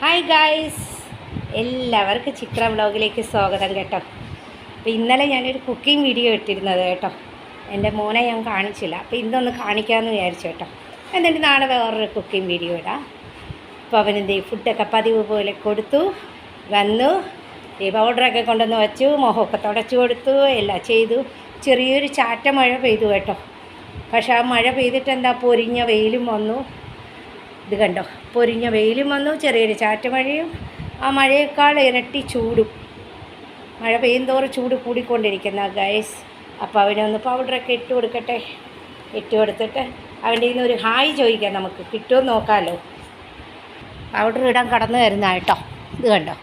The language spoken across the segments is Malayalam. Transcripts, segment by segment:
ഹായ് ഗായ്സ്, എല്ലാവർക്കും ചിത്ര വ്ളോഗിലേക്ക് സ്വാഗതം കേട്ടോ. അപ്പോൾ ഇന്നലെ ഞാനൊരു കുക്കിംഗ് വീഡിയോ ഇട്ടിരുന്നത് കേട്ടോ. എൻ്റെ മോനെ ഞാൻ കാണിച്ചില്ല, അപ്പോൾ ഇന്നൊന്ന് കാണിക്കാമെന്ന് വിചാരിച്ചു കേട്ടോ. എന്നിട്ട് നാളെ വേറൊരു കുക്കിംഗ് വീഡിയോ ഇടാം. അപ്പോൾ അവനെന്ത് ഫുഡൊക്കെ പതിവ് പോലെ കൊടുത്തു വന്നു, ഈ പൗഡറൊക്കെ കൊണ്ടുവന്ന് വച്ചു, മുഖമൊക്കെ തുടച്ചു കൊടുത്തു, എല്ലാം ചെയ്തു. ചെറിയൊരു ചാറ്റ മഴ പെയ്തു കേട്ടോ. പക്ഷേ ആ മഴ പെയ്തിട്ട് എന്താ പൊരിഞ്ഞ വെയിലും വന്നു. ഇത് കണ്ടോ, പൊരിഞ്ഞ വെയിലും വന്നു, ചെറിയൊരു ചാറ്റ മഴയും. ആ മഴയേക്കാൾ ഇരട്ടി ചൂടും. മഴ പെയ്യുന്തോറും ചൂട് കൂടിക്കൊണ്ടിരിക്കുന്ന ഗൈസ്. അപ്പോൾ അവനൊന്ന് പൗഡറൊക്കെ ഇട്ട് കൊടുക്കട്ടെ. ഇട്ട് കൊടുത്തിട്ട് അവൻ്റെ കയ്യിൽ നിന്ന് ഒരു ഹായ് ചോദിക്കാം, നമുക്ക് കിട്ടുമെന്ന് നോക്കാമല്ലോ. പൗഡർ ഇടാൻ കടന്നു വരുന്ന കേട്ടോ. ഇത് കണ്ടോ,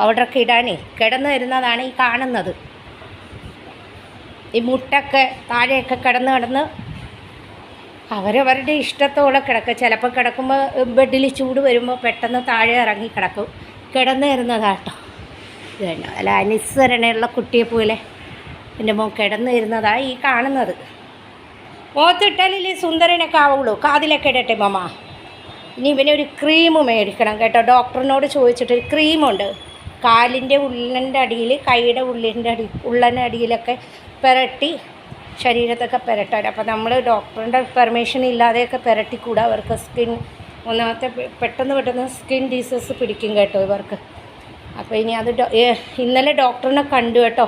പൗഡറൊക്കെ ഇടാനേ കിടന്നു വരുന്നതാണ് ഈ കാണുന്നത്. ഈ മുട്ടൊക്കെ താഴെയൊക്കെ കിടന്ന് അവരവരുടെ ഇഷ്ടത്തോടെ കിടക്കുക. ചിലപ്പോൾ കിടക്കുമ്പോൾ ബെഡിൽ ചൂട് വരുമ്പോൾ പെട്ടെന്ന് താഴെ ഇറങ്ങി കിടന്നു തരുന്നതാട്ടോ. ഇത് തന്നെ അല്ല അനുസരണയുള്ള കുട്ടിയെ പോലെ എൻ്റെ മോൻ കിടന്നു തരുന്നതാണ് ഈ കാണുന്നത്. മുഖത്തിട്ടാലല്ലേ സുന്ദരനൊക്കെ ആവുള്ളൂ. കാതിലൊക്കെ ഇടട്ടെ മമ്മ. ഇനി ഇവനൊരു ക്രീം മേടിക്കണം കേട്ടോ. ഡോക്ടറിനോട് ചോദിച്ചിട്ടൊരു ക്രീമുണ്ട്. കാലിൻ്റെ ഉള്ളിൻ്റെ അടിയിൽ, കൈയുടെ ഉള്ളൻ്റെ അടിയിലൊക്കെ പുരട്ടി ശരീരത്തൊക്കെ പുരട്ടാൻ. അപ്പോൾ നമ്മൾ ഡോക്ടറിൻ്റെ പെർമിഷൻ ഇല്ലാതെയൊക്കെ പുരട്ടിക്കൂടാ. അവർക്ക് സ്കിൻ ഒന്നാമത്തെ പെട്ടെന്ന് സ്കിൻ ഡിസീസ് പിടിക്കും കേട്ടോ ഇവർക്ക്. അപ്പോൾ ഇനി അത് ഇന്നലെ ഡോക്ടറിനെ കണ്ടു കേട്ടോ.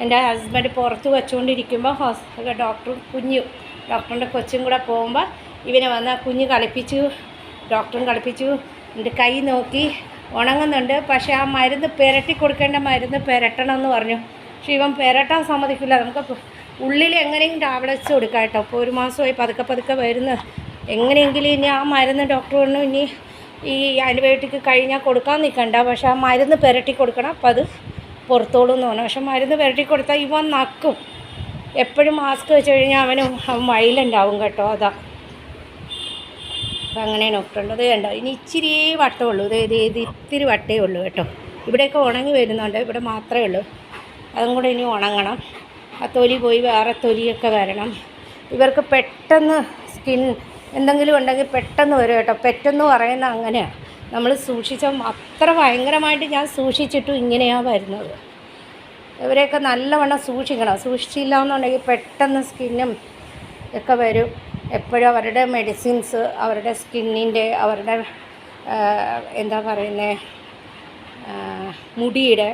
എൻ്റെ ഹസ്ബൻഡ് പുറത്ത് വെച്ചുകൊണ്ടിരിക്കുമ്പോൾ ഡോക്ടറിൻ്റെ കൊച്ചും കൂടെ പോകുമ്പോൾ ഇവനെ വന്ന് ആ കുഞ്ഞ് ഡോക്ടറും കളിപ്പിച്ചു. എൻ്റെ കൈ നോക്കി ഉണങ്ങുന്നുണ്ട്, പക്ഷേ ആ മരുന്ന് പുരട്ടി കൊടുക്കേണ്ട മരുന്ന് പുരട്ടണമെന്ന് പറഞ്ഞു. പക്ഷേ ഇവൻ പുരട്ടാൻ സമ്മതിക്കില്ല. നമുക്ക് ഉള്ളിൽ എങ്ങനെയെങ്കിലും ടാബ്ലറ്റ്സ് കൊടുക്കാം കേട്ടോ. അപ്പോൾ 1 മാസമായി പതുക്കെ വരുന്ന. എങ്ങനെയെങ്കിലും ഇനി ആ മരുന്ന് ഡോക്ടർ പറഞ്ഞു ഇനി ഈ ആൻറ്റിബയോട്ടിക് കഴിഞ്ഞാൽ കൊടുക്കാൻ നിൽക്കണ്ട, പക്ഷേ ആ മരുന്ന് പുരട്ടി കൊടുക്കണം. അപ്പോൾ അത് പുറത്തോളും എന്ന് പറഞ്ഞു. പക്ഷേ മരുന്ന് പുരട്ടി കൊടുത്താൽ ഇവൻ നക്കും. എപ്പോഴും മാസ്ക് വെച്ച് കഴിഞ്ഞാൽ അവൻ വയലൻ്റാവും കേട്ടോ. അതാ അപ്പം അങ്ങനെ ഡോക്ടറുണ്ട്. അത് കണ്ടോ, ഇനി ഇച്ചിരി വട്ടമുള്ളൂ. ഇത് ഇത്തിരി വട്ടേ ഉള്ളൂ കേട്ടോ. ഇവിടെയൊക്കെ ഉണങ്ങി വരുന്നുണ്ട്, ഇവിടെ മാത്രമേ ഉള്ളൂ. അതും കൂടെ ഇനി ഉണങ്ങണം. ആ തൊലി പോയി വേറെ തൊലിയൊക്കെ വരണം. ഇവർക്ക് പെട്ടെന്ന് സ്കിൻ എന്തെങ്കിലും ഉണ്ടെങ്കിൽ പെട്ടെന്ന് വരും കേട്ടോ. പെട്ടെന്ന് പറയുന്ന അങ്ങനെയാണ്. നമ്മൾ അത്ര ഭയങ്കരമായിട്ട് ഞാൻ സൂക്ഷിച്ചിട്ടും ഇങ്ങനെയാണ് വരുന്നത്. ഇവരെയൊക്കെ നല്ലവണ്ണം സൂക്ഷിക്കണം. സൂക്ഷിച്ചില്ല എന്നുണ്ടെങ്കിൽ പെട്ടെന്ന് സ്കിന്നും ഒക്കെ വരും. എപ്പോഴും അവരുടെ മെഡിസിൻസ്, അവരുടെ സ്കിന്നിൻ്റെ, അവരുടെ എന്താ പറയുന്നത്, മുടിയുടെ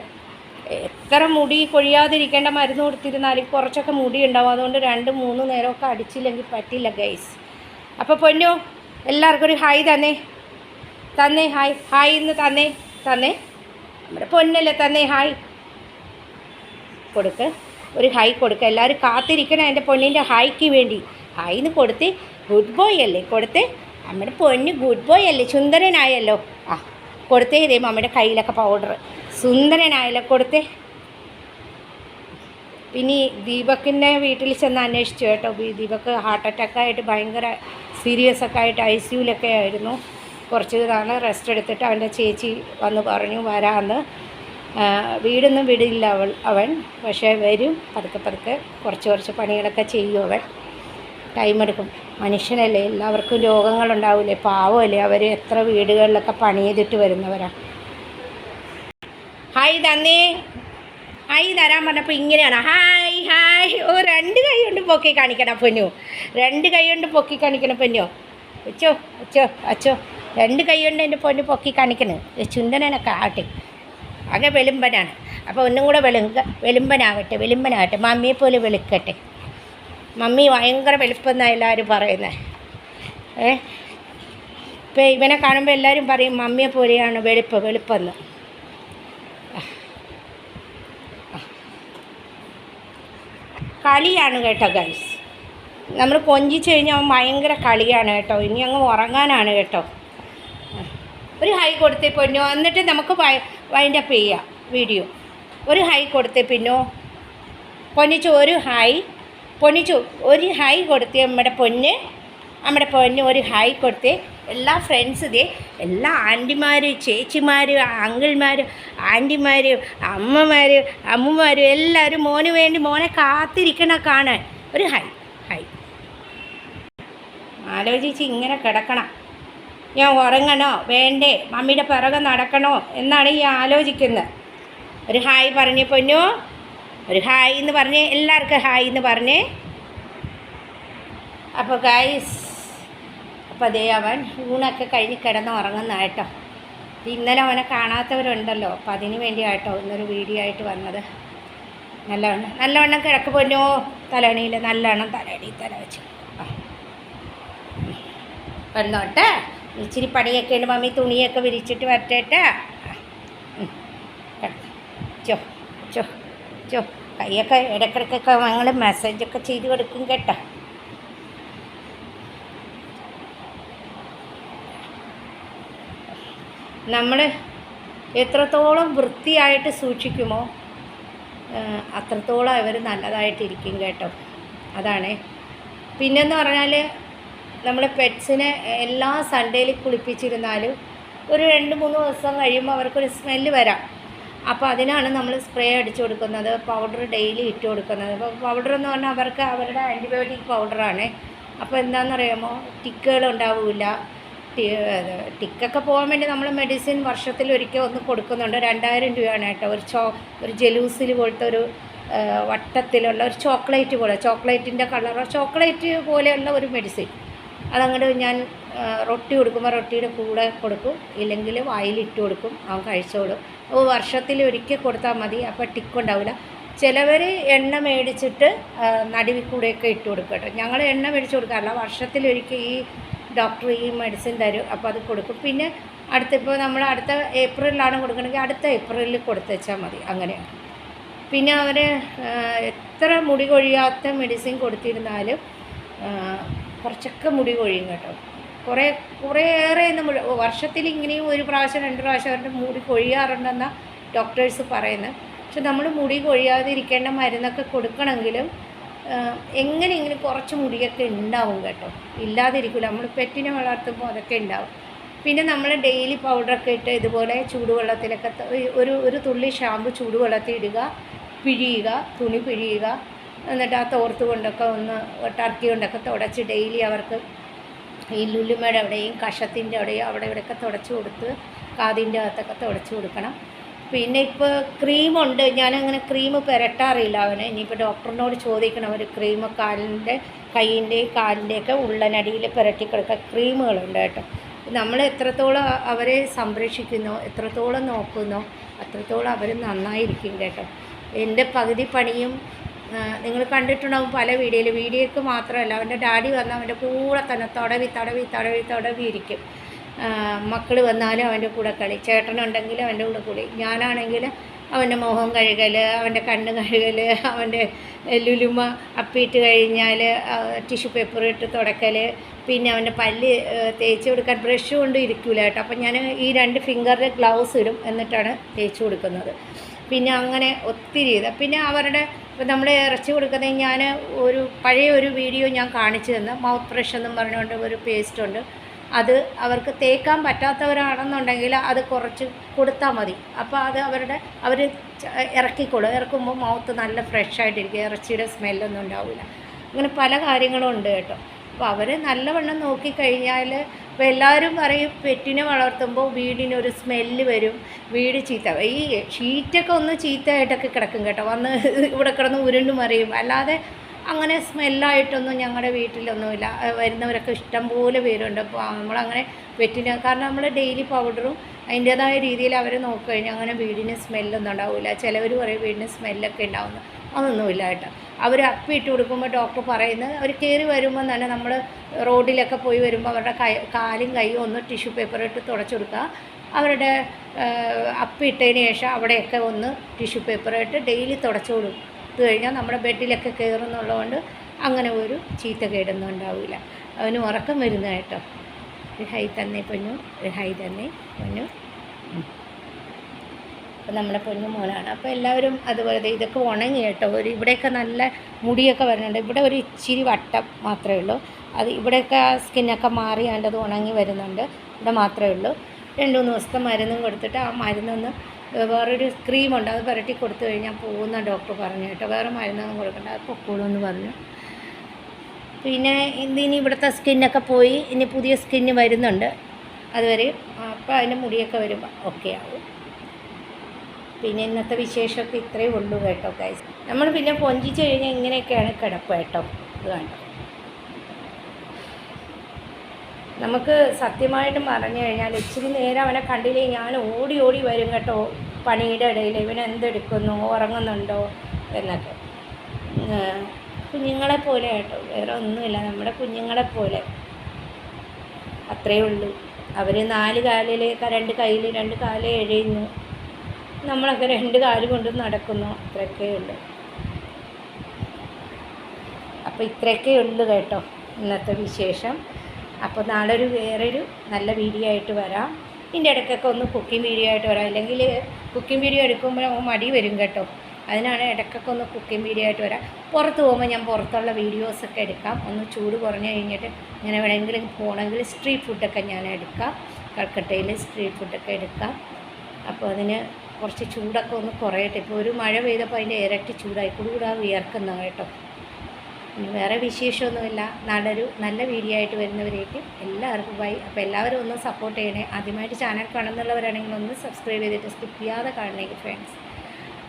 എത്ര മുടി കൊഴിയാതിരിക്കേണ്ട മരുന്ന് കൊടുത്തിരുന്നാലും കുറച്ചൊക്കെ മുടി ഉണ്ടാവും. അതുകൊണ്ട് 2-3 നേരമൊക്കെ അടിച്ചില്ലെങ്കിൽ പറ്റില്ല ഗൈസ്. അപ്പോൾ പൊന്നു എല്ലാവർക്കും ഒരു ഹായ് തന്നെ ഹായ് ഇന്ന് തന്നെ നമ്മുടെ പൊന്നല്ലേ തന്നെ ഹായ് കൊടുക്ക്, ഒരു ഹായ് കൊടുക്കുക. എല്ലാവരും കാത്തിരിക്കണം എൻ്റെ പൊന്നിൻ്റെ ഹായ്ക്ക് വേണ്ടി. ഹായ് എന്ന് കൊടുത്ത് ഗുഡ് ബോയ് അല്ലേ കൊടുത്ത്. നമ്മുടെ പൊന്ന് ഗുഡ് ബോയ് അല്ലേ, സുന്ദരനായല്ലോ. ആ കൊടുത്തേ. ഇതേ മമ്മയുടെ കയ്യിലൊക്കെ പൗഡർ സുന്ദരനായല്ലോ കൊടുത്തേ. പിന്നെ ദീപക്കിൻ്റെ വീട്ടിൽ ചെന്ന് അന്വേഷിച്ചു കേട്ടോ. ദീപക്ക് ഹാർട്ട് അറ്റാക്കായിട്ട് ഭയങ്കര സീരിയസ് ഒക്കെ ആയിട്ട് ICUവിലൊക്കെ ആയിരുന്നു. കുറച്ച് നാൾ റെസ്റ്റ് എടുത്തിട്ട് അവൻ്റെ ചേച്ചി വന്ന് പറഞ്ഞു വരാമെന്ന്. വീടൊന്നും വിടില്ല അവൻ, പക്ഷേ വരും പതുക്കെ കുറച്ച് പണികളൊക്കെ ചെയ്യും അവൻ. ടൈം എടുക്കും. മനുഷ്യനല്ലേ, എല്ലാവർക്കും രോഗങ്ങളുണ്ടാവില്ലേ, പാവമല്ലേ. അവർ എത്ര വീടുകളിലൊക്കെ പണി ചെയ്തിട്ട് വരുന്നവരാണ്. ഹായ് തന്നേ, ഹായ് തരാൻ പറഞ്ഞപ്പോൾ ഇങ്ങനെയാണ് ഹായ്. ഓ 2 കൈ കൊണ്ട് പൊക്കി കാണിക്കണം പൊന്നു, 2 കൈ കൊണ്ട് പൊക്കി കാണിക്കണം പൊന്നോ. അച്ചോ 2 കൈ കൊണ്ട് എൻ്റെ പൊന്നു പൊക്കി കാണിക്കണേ. ചുണ്ടനൊക്കെ ആവട്ടെ, ആകെ വെളുമ്പനാണ്. അപ്പോൾ ഒന്നും കൂടെ വെളുമ്പനാകട്ടെ. മമ്മിയെ പോലെ വെളുക്കട്ടെ. മമ്മി ഭയങ്കര വെളുപ്പെന്നാണ് എല്ലാവരും പറയുന്നത്. ഇപ്പോൾ ഇവനെ കാണുമ്പോൾ എല്ലാവരും പറയും മമ്മിയെ പോലെയാണ് വെളുപ്പെന്ന്. കളിയാണ് കേട്ടോ ഗൈസ്. നമ്മൾ കൊഞ്ചിച്ച് കഴിഞ്ഞാൽ അവൻ ഭയങ്കര കളിയാണ് കേട്ടോ. ഇനി അങ്ങ് ഉറങ്ങാനാണ് കേട്ടോ. ഒരു ഹൈ കൊടുത്തേ പൊന്നോ, എന്നിട്ട് നമുക്ക് വൈൻഡപ്പ് ചെയ്യാം വീഡിയോ. ഒരു ഹൈ കൊടുത്തേ പിന്നോ പൊന്നിച്ചു, ഒരു ഹായ് കൊടുത്തേ നമ്മുടെ പൊന്ന് ഒരു ഹായ് കൊടുത്തേ. എല്ലാ ഫ്രണ്ട്സ് ഇതേ, എല്ലാ ആൻറ്റിമാർ, ചേച്ചിമാർ, അങ്കിൾമാർ, ആൻറ്റിമാർ, അമ്മമാർ എല്ലാവരും മോന് വേണ്ടി മോനെ കാത്തിരിക്കണം കാണാൻ. ഒരു ഹായ്. ആലോചിച്ച് ഇങ്ങനെ കിടക്കണം. ഞാൻ ഉറങ്ങണോ വേണ്ടേ, മമ്മിയുടെ പിറകെ നടക്കണോ എന്നാണ് ഈ ആലോചിക്കുന്നത്. ഒരു ഹായ് പറഞ്ഞേ പൊന്നു, ഒരു ഹായ് എന്ന് പറഞ്ഞേ, എല്ലാവർക്കും ഹായ് എന്ന് പറഞ്ഞേ. അപ്പോൾ ഗൈസ്, അപ്പോൾ അതേ അവൻ ഊണൊക്കെ കഴിഞ്ഞ് കിടന്ന് ഉറങ്ങുന്ന കേട്ടോ. ഇന്നലെ അവനെ കാണാത്തവരുണ്ടല്ലോ, അപ്പം അതിന് വേണ്ടിയാട്ടോ ഇന്നൊരു വീഡിയോ ആയിട്ട് വന്നത്. നല്ലവണ്ണം കിടക്ക് പൊന്നോ, തലണിയിൽ നല്ലവണ്ണം തലയണിയിൽ തല വെച്ചു വന്നോട്ടെ. ഇച്ചിരി പണിയൊക്കെ ഉണ്ട്, മമ്മി തുണിയൊക്കെ വിരിച്ചിട്ട് വരട്ടെ. ചോ ചോ ചോ കൈയൊക്കെ ഇടയ്ക്കിടയ്ക്കൊക്കെ ഞങ്ങൾ മെസ്സേജൊക്കെ ചെയ്ത് കൊടുക്കും കേട്ടോ. നമ്മൾ എത്രത്തോളം വൃത്തിയായിട്ട് സൂക്ഷിക്കുമോ അത്രത്തോളം അവർ നല്ലതായിട്ടിരിക്കും കേട്ടോ. അതാണ്. പിന്നെന്ന് പറഞ്ഞാൽ നമ്മൾ പെറ്റ്സിനെ എല്ലാ സൺഡേയിൽ കുളിപ്പിച്ചിരുന്നാലും ഒരു 2-3 ദിവസം കഴിയുമ്പോൾ അവർക്കൊരു സ്മെല്ല് വരാം. അപ്പോൾ അതിനാണ് നമ്മൾ സ്പ്രേ അടിച്ചു കൊടുക്കുന്നത്, പൗഡർ ഡെയിലി ഇട്ട് കൊടുക്കുന്നത്. അപ്പോൾ പൗഡർ എന്ന് പറഞ്ഞാൽ അവർക്ക് അവരുടെ ആൻറ്റിബയോട്ടിക് പൗഡറാണ്. അപ്പോൾ എന്താണെന്നറിയാമോ, ടിക്കുകളുണ്ടാവില്ല. ടിക്കൊക്കെ പോകാൻ വേണ്ടി നമ്മൾ മെഡിസിൻ വർഷത്തിലൊരിക്കൽ ഒന്ന് കൊടുക്കുന്നുണ്ട്. 2000 രൂപയാണ് കേട്ടോ. ഒരു ജലൂസിൽ പോലത്തെ ഒരു വട്ടത്തിലുള്ള ഒരു ചോക്ലേറ്റ് പോലെ, ചോക്ലേറ്റിൻ്റെ കളർ ചോക്ലേറ്റ് പോലെയുള്ള ഒരു മെഡിസിൻ. അതങ്ങോട്ട് ഞാൻ റൊട്ടി കൊടുക്കുമ്പോൾ റൊട്ടിയുടെ കൂടെ കൊടുക്കും, ഇല്ലെങ്കിൽ വായിലിട്ട് കൊടുക്കും, അവൻ കഴിച്ചോടും. അപ്പോൾ വർഷത്തിലൊരിക്കൽ കൊടുത്താൽ മതി, അപ്പോൾ ടിക്കുണ്ടാവില്ല. ചിലവർ എണ്ണ മേടിച്ചിട്ട് നടുവിൽ കൂടെയൊക്കെ ഇട്ട് കൊടുക്കും കേട്ടോ. ഞങ്ങൾ എണ്ണ മേടിച്ച് കൊടുക്കാറില്ല, വർഷത്തിലൊരിക്കൽ ഈ ഡോക്ടർ ഈ മെഡിസിൻ തരും, അപ്പോൾ അത് കൊടുക്കും. പിന്നെ ഇപ്പോൾ നമ്മൾ അടുത്ത ഏപ്രിലാണ് കൊടുക്കണമെങ്കിൽ അടുത്ത ഏപ്രിലിൽ കൊടുത്തുവെച്ചാൽ മതി, അങ്ങനെയാണ്. പിന്നെ അവർ എത്ര മുടി കൊഴിയാത്ത മെഡിസിൻ കൊടുത്തിരുന്നാലും കുറച്ചൊക്കെ മുടി കൊഴിയും കേട്ടോ. കുറേയേറെ വർഷത്തിൽ ഇങ്ങനെയും 1 പ്രാവശ്യം 2 പ്രാവശ്യം അവരുടെ മുടി കൊഴിയാറുണ്ടെന്നാണ് ഡോക്ടേഴ്സ് പറയുന്നത്. പക്ഷെ നമ്മൾ മുടി കൊഴിയാതിരിക്കേണ്ട മരുന്നൊക്കെ കൊടുക്കണമെങ്കിലും എങ്ങനെയെങ്കിലും കുറച്ച് മുടിയൊക്കെ ഉണ്ടാവും കേട്ടോ, ഇല്ലാതിരിക്കില്ല. നമ്മൾ പെറ്റിനെ വളർത്തുമ്പോൾ അതൊക്കെ ഉണ്ടാവും. പിന്നെ നമ്മൾ ഡെയിലി പൗഡറൊക്കെ ഇട്ട് ഇതുപോലെ ചൂടുവെള്ളത്തിലൊക്കെ ഒരു തുള്ളി ഷാമ്പു ചൂടുവെള്ളത്തിൽ ഇടുക, പിഴിയുക, തുണി പിഴിയുക, എന്നിട്ട് ആ തോർത്ത് കൊണ്ടൊക്കെ ഒന്ന് ടർക്കി കൊണ്ടൊക്കെ തുടച്ച് ഡെയിലി അവർക്ക് ഈ ലുലുമയുടെ അവിടെയും കഷത്തിൻ്റെ അവിടെയും അവിടെ ഇവിടെയൊക്കെ തുടച്ച് കൊടുത്ത് കാതിൻ്റെ അകത്തൊക്കെ തുടച്ച് കൊടുക്കണം. പിന്നെ ഇപ്പോൾ ക്രീമുണ്ട്, ഞാനങ്ങനെ ക്രീം പുരട്ടാറില്ല അവന്. ഇനിയിപ്പോൾ ഡോക്ടറിനോട് ചോദിക്കണം, ഒരു ക്രീം കൈയിൻ്റെയും കാലിൻ്റെയൊക്കെ ഉള്ളനടിയിൽ പുരട്ടി കൊടുക്കുക. ക്രീമുകളുണ്ട് കേട്ടോ. നമ്മൾ എത്രത്തോളം അവരെ സംരക്ഷിക്കുന്നോ, എത്രത്തോളം നോക്കുന്നോ, അത്രത്തോളം അവർ നന്നായിരിക്കും കേട്ടോ. എൻ്റെ പകുതി പണിയും നിങ്ങൾ കണ്ടിട്ടുണ്ടാവും പല വീഡിയോയ്ക്ക് മാത്രമല്ല, അവൻ്റെ ഡാഡി വന്നാൽ അവൻ്റെ കൂടെ തന്നെ തടവി ഇരിക്കും. മക്കൾ വന്നാലും അവൻ്റെ കൂടെ കളി, ചേട്ടനുണ്ടെങ്കിൽ അവൻ്റെ കൂടെ കളി, ഞാനാണെങ്കിൽ അവൻ്റെ മുഖം കഴുകൽ, അവൻ്റെ കണ്ണ് കഴുകൽ, അവൻ്റെ ലുലുമ അപ്പിയിട്ട് കഴിഞ്ഞാൽ ടിഷ്യൂ പേപ്പർ ഇട്ട് തുടക്കൽ, പിന്നെ അവൻ്റെ പല്ല് തേച്ച് കൊടുക്കാൻ ബ്രഷ് കൊണ്ട് ഇരിക്കില്ല കേട്ടോ. അപ്പം ഞാൻ ഈ 2 ഫിംഗറിൽ ഗ്ലൗസ് ഇടും, എന്നിട്ടാണ് തേച്ച് കൊടുക്കുന്നത്. പിന്നെ അങ്ങനെ ഒത്തിരി പിന്നെ അവരുടെ ഇപ്പോൾ നമ്മൾ ഇറച്ചി കൊടുക്കുന്നത് ഞാൻ പഴയ ഒരു വീഡിയോ ഞാൻ കാണിച്ചു തന്നു. മൗത്ത് ഫ്രഷ് എന്നും പറഞ്ഞുകൊണ്ട് ഒരു പേസ്റ്റുണ്ട്, അത് അവർക്ക് തേക്കാൻ പറ്റാത്തവരാണെന്നുണ്ടെങ്കിൽ അത് കുറച്ച് കൊടുത്താൽ മതി. അപ്പോൾ അത് അവർ ഇറക്കുമ്പോൾ മൗത്ത് നല്ല ഫ്രഷായിട്ടിരിക്കും, ഇറച്ചിയുടെ സ്മെല്ലൊന്നും ഉണ്ടാവില്ല. അങ്ങനെ പല കാര്യങ്ങളും ഉണ്ട് കേട്ടോ. അപ്പോൾ അവർ നല്ലവണ്ണം നോക്കിക്കഴിഞ്ഞാൽ, ഇപ്പോൾ എല്ലാവരും പറയും പെറ്റിനെ വളർത്തുമ്പോൾ വീടിനൊരു സ്മെല്ല് വരും, വീട് ചീത്ത, ഈ ഷീറ്റൊക്കെ ഒന്ന് ചീത്തയായിട്ടൊക്കെ കിടക്കും കേട്ടോ, വന്ന് ഇവിടെ കിടന്ന് ഉരുണ്ട് മറിയും. അല്ലാതെ അങ്ങനെ സ്മെല്ലായിട്ടൊന്നും ഞങ്ങളുടെ വീട്ടിലൊന്നുമില്ല. വരുന്നവരൊക്കെ ഇഷ്ടം പോലെ പേരുണ്ട്. അപ്പോൾ നമ്മളങ്ങനെ പെറ്റിന്, കാരണം നമ്മൾ ഡെയിലി പൗഡറും അതിൻ്റേതായ രീതിയിൽ അവർ നോക്കിക്കഴിഞ്ഞാൽ അങ്ങനെ വീടിന് സ്മെല്ലൊന്നും ഉണ്ടാവില്ല. ചിലവർ പറയും വീടിന് സ്മെല്ലൊക്കെ ഉണ്ടാവുന്നു, അതൊന്നുമില്ല കേട്ടോ. അവർ അപ്പിയിട്ട് കൊടുക്കുമ്പോൾ ഡോക്ടർ പറയുന്നത്, അവർ കയറി വരുമ്പോൾ തന്നെ നമ്മൾ റോഡിലൊക്കെ പോയി വരുമ്പോൾ അവരുടെ കാലും കൈയും ഒന്ന് ടിഷ്യൂ പേപ്പർ ഇട്ട് തുടച്ചു കൊടുക്കുക. അവരുടെ അപ്പിയിട്ടതിന് ശേഷം അവിടെയൊക്കെ ഒന്ന് ടിഷ്യൂ പേപ്പർ ഇട്ട് ഡെയിലി തുടച്ചു കൊടുക്കും. കഴിഞ്ഞാൽ നമ്മുടെ ബെഡിലൊക്കെ കയറുന്നുള്ളതുകൊണ്ട് അങ്ങനെ ഒരു ചീത്ത കേടൊന്നും ഉണ്ടാവില്ല. അവന് ഉറക്കം വരുന്ന കേട്ടോ. ഒരു ഹൈ തന്നെ പൊന്നു, ഒരു ഹൈ തന്നെ പൊന്നു. അപ്പോൾ നമ്മുടെ പൊന്നു മോനാണ്. അപ്പോൾ എല്ലാവരും അതുപോലെ ഇതൊക്കെ ഉണങ്ങി കേട്ടോ. ഇവിടെയൊക്കെ നല്ല മുടിയൊക്കെ വരുന്നുണ്ട്. ഇവിടെ ഒരു ഇച്ചിരി വട്ടം മാത്രമേ ഉള്ളൂ, അത് ഇവിടെയൊക്കെ സ്കിന്നൊക്കെ മാറി അത് ഉണങ്ങി വരുന്നുണ്ട്. ഇവിടെ മാത്രമേ ഉള്ളൂ. 2-3 ദിവസത്തെ മരുന്നും കൊടുത്തിട്ട് ആ മരുന്നൊന്ന് വേറൊരു ക്രീമുണ്ട്, അത് പുരട്ടി കൊടുത്തു കഴിഞ്ഞാൽ പോകുന്ന ഡോക്ടർ പറഞ്ഞു കേട്ടോ. വേറെ മരുന്നൊന്നും കൊടുക്കണ്ട, അത് പൊക്കോളൂന്ന് പറഞ്ഞു. പിന്നെ ഇനി ഇവിടുത്തെ സ്കിന്നൊക്കെ പോയി, ഇനി പുതിയ സ്കിന്ന് വരുന്നുണ്ട്. അതുവരെ അപ്പോൾ അതിൻ്റെ മുടിയൊക്കെ വരുമ്പോൾ ഓക്കെ ആവും. പിന്നെ ഇന്നത്തെ വിശേഷമൊക്കെ ഇത്രയേ ഉള്ളൂ കേട്ടോ ഗൈസ്. നമ്മൾ പിന്നെ പൊഞ്ചിച്ച് കഴിഞ്ഞാൽ ഇങ്ങനെയൊക്കെയാണ് കിടപ്പ് കേട്ടോ. ഇത് കണ്ടോ, നമുക്ക് സത്യമായിട്ടും പറഞ്ഞു കഴിഞ്ഞാൽ ഇച്ചിരി നേരം അവനെ കണ്ടില്ലേ ഞാൻ ഓടി ഓടി വരും കേട്ടോ. പണിയുടെ ഇടയിൽ ഇവൻ എന്തെടുക്കുന്നു, ഉറങ്ങുന്നുണ്ടോ എന്നൊക്കെ. കുഞ്ഞുങ്ങളെപ്പോലെ കേട്ടോ, വേറെ ഒന്നുമില്ല, നമ്മുടെ കുഞ്ഞുങ്ങളെപ്പോലെ അത്രയേ ഉള്ളൂ. അവർ 4 കാലിൽ 2 കയ്യിൽ 2 കാലേ എഴയുന്നു, നമ്മളൊക്കെ 2 കാല് കൊണ്ട് നടക്കുന്നു, അത്രയൊക്കെ ഉള്ളൂ. അപ്പോൾ ഇത്രയൊക്കെ ഉള്ളൂ കേട്ടോ ഇന്നത്തെ വിശേഷം. അപ്പോൾ നാളെ വേറൊരു നല്ല വീഡിയോ ആയിട്ട് വരാം. ഇതിൻ്റെ ഇടയ്ക്കൊക്കെ ഒന്ന് കുക്കിംഗ് വീഡിയോ ആയിട്ട് വരാം. അല്ലെങ്കിൽ കുക്കിംഗ് വീഡിയോ എടുക്കുമ്പോൾ മടി വരും കേട്ടോ. അതിനാണ് ഇടയ്ക്കൊക്കെ ഒന്ന് കുക്കിംഗ് വീഡിയോ ആയിട്ട് വരാം. പുറത്ത് പോകുമ്പോൾ ഞാൻ പുറത്തുള്ള വീഡിയോസൊക്കെ എടുക്കാം. ഒന്ന് ചൂട് കുറഞ്ഞ് കഴിഞ്ഞിട്ട് ഇങ്ങനെ എവിടെയെങ്കിലും പോകണമെങ്കിൽ സ്ട്രീറ്റ് ഫുഡൊക്കെ ഞാൻ എടുക്കാം. കൽക്കട്ടയിൽ സ്ട്രീറ്റ് ഫുഡൊക്കെ എടുക്കാം. അപ്പോൾ അതിന് കുറച്ച് ചൂടൊക്കെ ഒന്ന് കുറയട്ടെ. ഇപ്പോൾ ഒരു മഴ പെയ്തപ്പോൾ അതിൻ്റെ ഇരട്ടി ചൂടായി കൂടാ വിയർക്കുന്ന കേട്ടോ. ഇനി വേറെ വിശേഷമൊന്നുമില്ല. നാളൊരു നല്ല വീഡിയോ ആയിട്ട് വരുന്നവരേക്ക് എല്ലാവർക്കും ബൈ. അപ്പോൾ എല്ലാവരും ഒന്ന് സപ്പോർട്ട് ചെയ്യണേ. ആദ്യമായിട്ട് ചാനൽ കാണുന്നുള്ളവരാണെങ്കിൽ ഒന്ന് സബ്സ്ക്രൈബ് ചെയ്തിട്ട് സ്കിപ്പ് ചെയ്യാതെ കാണണേക്ക് ഫ്രണ്ട്സ്.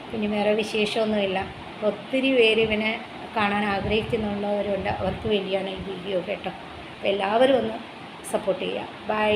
പിന്നെ വേറെ വിശേഷമൊന്നുമില്ല. ഒത്തിരി പേര് ഇവനെ കാണാൻ ആഗ്രഹിക്കുന്നുള്ളവരുണ്ട്. അവർക്ക് വേണ്ടിയാണ് ഈ വീഡിയോ കേട്ടോ. അപ്പോൾ എല്ലാവരും ഒന്ന് സപ്പോർട്ട് ചെയ്യുക. ബൈ.